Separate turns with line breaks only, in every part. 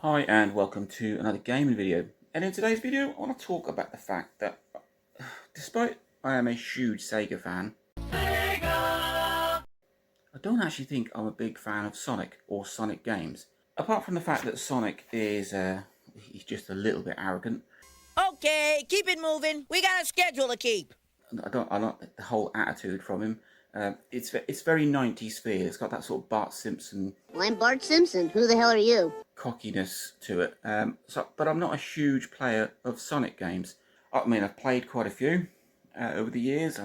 Hi and welcome to another gaming video. And in today's video I want to talk about the fact that despite I am a huge Sega fan, I don't actually think I'm a big fan of Sonic or Sonic games. Apart from the fact that Sonic is he's just a little bit arrogant.
Okay, keep it moving. We got a schedule to keep.
I like the whole attitude from him. It's very 90s feel. It's got that sort of Bart Simpson.
Well, I'm Bart Simpson. Who the hell are you?
Cockiness to it. But I'm not a huge player of Sonic games. I mean, I've played quite a few over the years.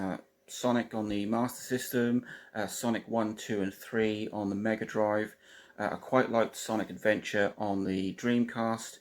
Sonic on the Master System, Sonic 1, 2 and 3 on the Mega Drive. I quite liked Sonic Adventure on the Dreamcast.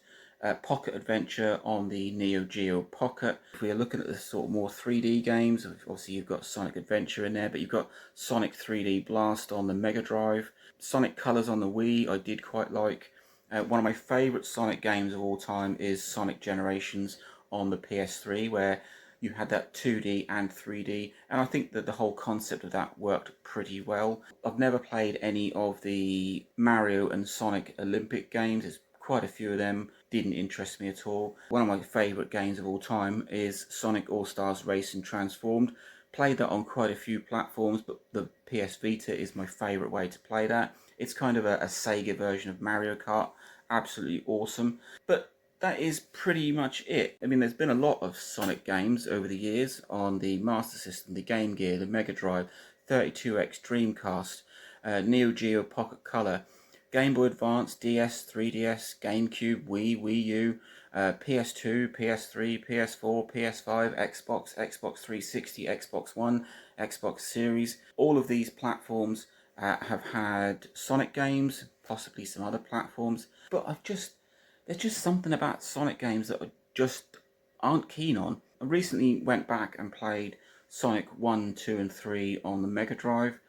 Pocket Adventure on the Neo Geo Pocket. If we're looking at the sort of more 3D games, obviously you've got Sonic Adventure in there, but you've got Sonic 3D Blast on the Mega Drive. Sonic Colors on the Wii I did quite like. One of my favourite Sonic games of all time is Sonic Generations on the PS3, where you had that 2D and 3D, and I think that the whole concept of that worked pretty well. I've never played any of the Mario and Sonic Olympic games. There's quite a few of them, didn't interest me at all. One of my favourite games of all time is Sonic All-Stars Racing Transformed. Played that on quite a few platforms, but the PS Vita is my favourite way to play that. It's kind of a Sega version of Mario Kart. Absolutely awesome. But that is pretty much it. I mean, there's been a lot of Sonic games over the years on the Master System, the Game Gear, the Mega Drive, 32X Dreamcast, Neo Geo Pocket Color, Game Boy Advance, DS, 3DS, GameCube, Wii, Wii U, PS2, PS3, PS4, PS5, Xbox, Xbox 360, Xbox One, Xbox Series. All of these platforms have had Sonic games, possibly some other platforms, but there's just something about Sonic games that I just aren't keen on. I recently went back and played Sonic 1, 2 and 3 on the Mega Drive,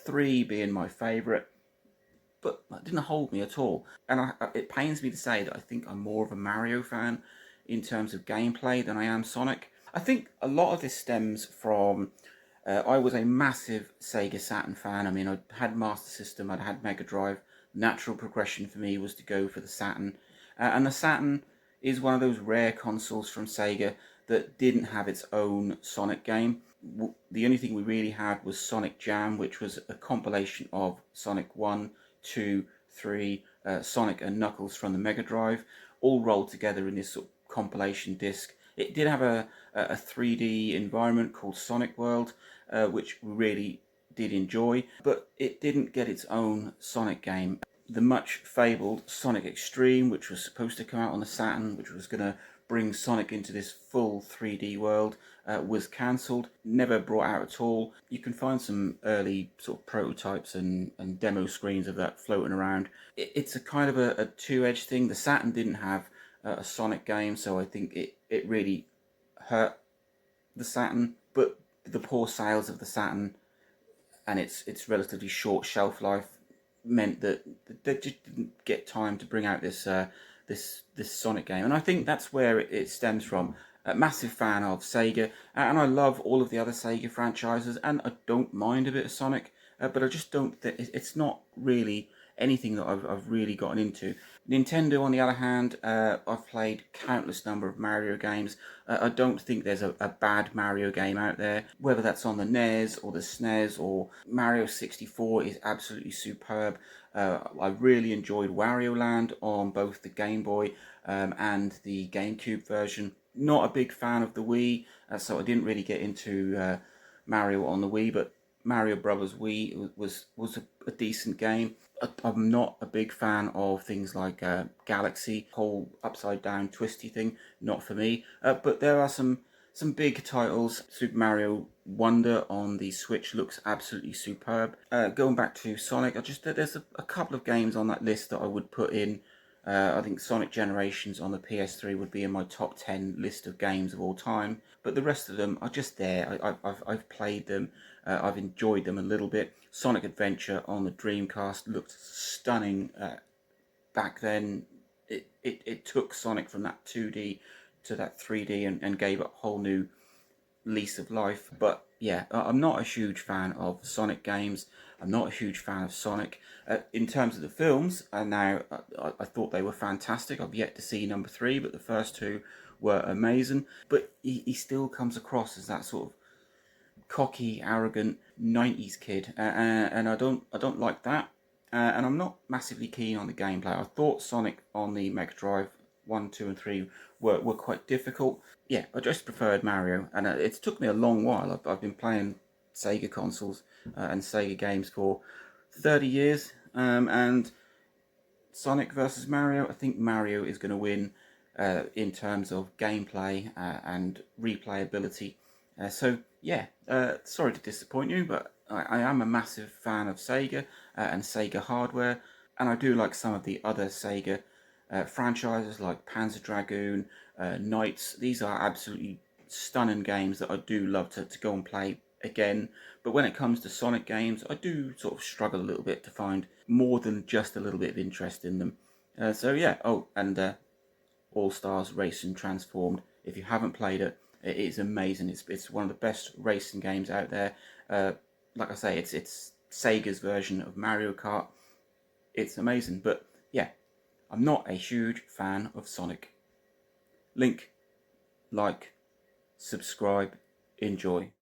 3 being my favourite, but that didn't hold me at all. And it pains me to say that I think I'm more of a Mario fan in terms of gameplay than I am Sonic. I think a lot of this stems from I was a massive Sega Saturn fan. I mean, I had Master System, I'd had Mega Drive. Natural progression for me was to go for the Saturn. And the Saturn is one of those rare consoles from Sega that didn't have its own Sonic game. The only thing we really had was Sonic Jam, which was a compilation of Sonic 1, 2, 3, Sonic and Knuckles from the Mega Drive, all rolled together in this sort of compilation disc. It did have a 3D environment called Sonic World, which we really did enjoy, but it didn't get its own Sonic game. The much fabled Sonic Extreme, which was supposed to come out on the Saturn, which was going to bring Sonic into this full 3D world, was cancelled, never brought out at all. You can find some early sort of prototypes and demo screens of that floating around. It's a kind of a two-edged thing. The Saturn didn't have a Sonic game, so I think it really hurt the Saturn, but the poor sales of the Saturn and its relatively short shelf life meant that they just didn't get time to bring out this Sonic game, and I think that's where it stems from. A massive fan of Sega, and I love all of the other Sega franchises, and I don't mind a bit of Sonic, but I just don't think it's not really anything that I've really gotten into. Nintendo, on the other hand, I've played countless number of Mario games. I don't think there's a bad Mario game out there, whether that's on the NES or the SNES or Mario 64 is absolutely superb. I really enjoyed Wario Land on both the Game Boy and the GameCube version. Not a big fan of the Wii, so I didn't really get into Mario on the Wii, but Mario Brothers Wii was a decent game. I'm not a big fan of things like Galaxy, whole upside down twisty thing, not for me. But there are some big titles. Super Mario Wonder on the Switch looks absolutely superb. Going back to Sonic, there's a couple of games on that list that I would put in. I think Sonic Generations on the PS3 would be in my top 10 list of games of all time. But the rest of them are just there. I've played them. I've enjoyed them a little bit. Sonic Adventure on the Dreamcast looked stunning back then. It took Sonic from that 2D to that 3D and gave it a whole new lease of life. But yeah, I'm not a huge fan of Sonic games. I'm not a huge fan of Sonic. In terms of the films, I thought they were fantastic. I've yet to see number three, but the first two were amazing. But he still comes across as that sort of cocky, arrogant '90s kid, and I don't like that. And I'm not massively keen on the gameplay. I thought Sonic on the Mega Drive 1, 2, and 3 were quite difficult. Yeah, I just preferred Mario, and it took me a long while. I've been playing Sega consoles and Sega games for 30 years, and Sonic versus Mario, I think Mario is going to win in terms of gameplay and replayability. So yeah, sorry to disappoint you, but I am a massive fan of Sega and Sega hardware, and I do like some of the other Sega franchises like Panzer Dragoon, Knights. These are absolutely stunning games that I do love to go and play again. But when it comes to Sonic games, I do sort of struggle a little bit to find more than just a little bit of interest in them. So yeah, oh, and All Stars Racing Transformed. If you haven't played it, it is amazing. It's one of the best racing games out there. Like I say, it's Sega's version of Mario Kart. It's amazing. But yeah, I'm not a huge fan of Sonic. Link, like, subscribe, enjoy.